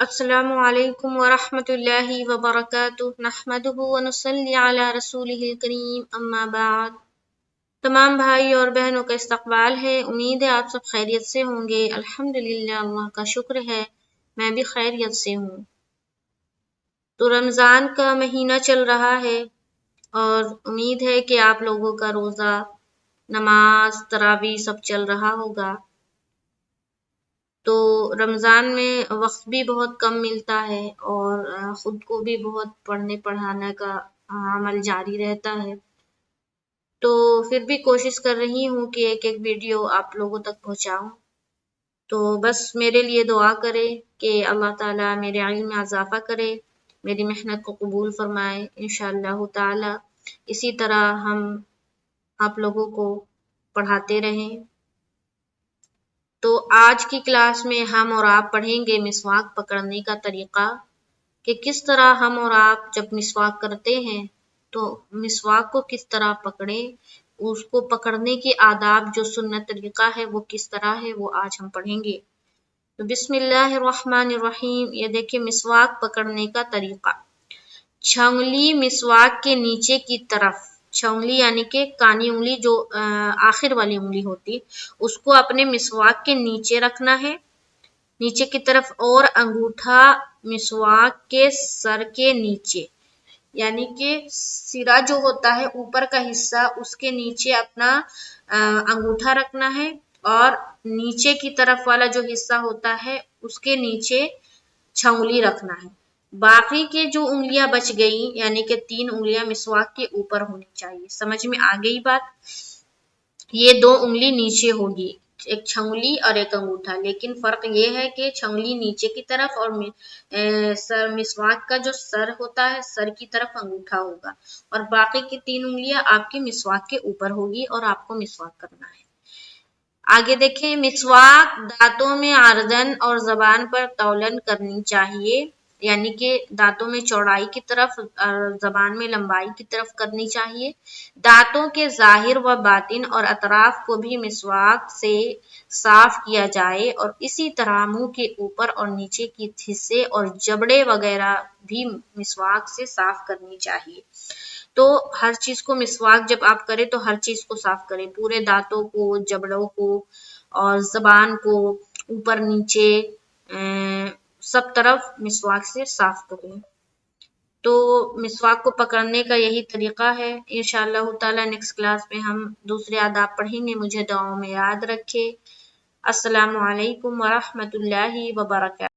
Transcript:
السلام علیکم ورحمۃ اللہ وبرکاتہ نحمدہ ونصلی علی رسولہ الکریم اما بعد۔ تمام بھائی اور بہنوں کا استقبال ہے، امید ہے آپ سب خیریت سے ہوں گے۔ الحمدللہ، اللہ کا شکر ہے میں بھی خیریت سے ہوں۔ تو رمضان کا مہینہ چل رہا ہے اور امید ہے کہ آپ لوگوں کا روزہ، نماز، تراویح سب چل رہا ہوگا۔ تو رمضان میں وقت بھی بہت کم ملتا ہے اور خود کو بھی بہت پڑھنے پڑھانے کا عمل جاری رہتا ہے، تو پھر بھی کوشش کر رہی ہوں کہ ایک ایک ویڈیو آپ لوگوں تک پہنچاؤں۔ تو بس میرے لیے دعا کرے کہ اللہ تعالیٰ میرے علم میں اضافہ کرے، میری محنت کو قبول فرمائے انشاءاللہ تعالیٰ۔ اسی طرح ہم آپ لوگوں کو پڑھاتے رہیں۔ تو آج کی کلاس میں ہم اور آپ پڑھیں گے مسواک پکڑنے کا طریقہ، کہ کس طرح ہم اور آپ جب مسواک کرتے ہیں تو مسواک کو کس طرح پکڑیں، اس کو پکڑنے کے آداب جو سنت طریقہ ہے وہ کس طرح ہے، وہ آج ہم پڑھیں گے۔ تو بسم اللہ الرحمن الرحیم، یہ دیکھیں مسواک پکڑنے کا طریقہ۔ چھنگلی مسواک کے نیچے کی طرف، چھنگلی یعنی کہ کانی انگلی جو آخر والی انگلی ہوتی، اس کو اپنے مسواک کے نیچے رکھنا ہے، نیچے کی طرف، اور انگوٹھا مسواک کے سر کے نیچے، یعنی کہ سرا جو ہوتا ہے اوپر کا حصہ، اس کے نیچے اپنا انگوٹھا رکھنا ہے، اور نیچے کی طرف والا جو حصہ ہوتا ہے اس کے نیچے چھنگلی رکھنا ہے۔ باقی کے جو انگلیاں بچ گئی، یعنی کہ 3 انگلیاں مسواک کے اوپر ہونی چاہیے۔ سمجھ میں آ گئی بات؟ یہ 2 انگلی نیچے ہوگی، ایک چھنگلی اور ایک انگوٹھا، لیکن فرق یہ ہے کہ چھنگلی نیچے کی طرف اور مسواک کا جو سر ہوتا ہے، سر کی طرف انگوٹھا ہوگا، اور باقی کی 3 انگلیاں آپ کی مسواک کے اوپر ہوگی اور آپ کو مسواک کرنا ہے۔ آگے دیکھیں، مسواک دانتوں میں عرضاً اور زبان پر طولاً کرنی چاہیے، یعنی کہ دانتوں میں چوڑائی کی طرف اور زبان میں لمبائی کی طرف کرنی چاہیے۔ دانتوں کے ظاہر و باطن اور اطراف کو بھی مسواک سے صاف کیا جائے، اور اسی طرح منہ کے اوپر اور نیچے کے حصے اور جبڑے وغیرہ بھی مسواک سے صاف کرنی چاہیے۔ تو ہر چیز کو مسواک جب آپ کریں تو ہر چیز کو صاف کریں، پورے دانتوں کو، جبڑوں کو اور زبان کو، اوپر نیچے سب طرف مسواک سے صاف کریں۔ تو مسواک کو پکڑنے کا یہی طریقہ ہے۔ انشاءاللہ تعالی نیکسٹ کلاس میں ہم دوسرے آداب پڑھیں گے، مجھے دعاؤں میں یاد رکھے۔ السلام علیکم ورحمۃ اللہ وبرکاتہ۔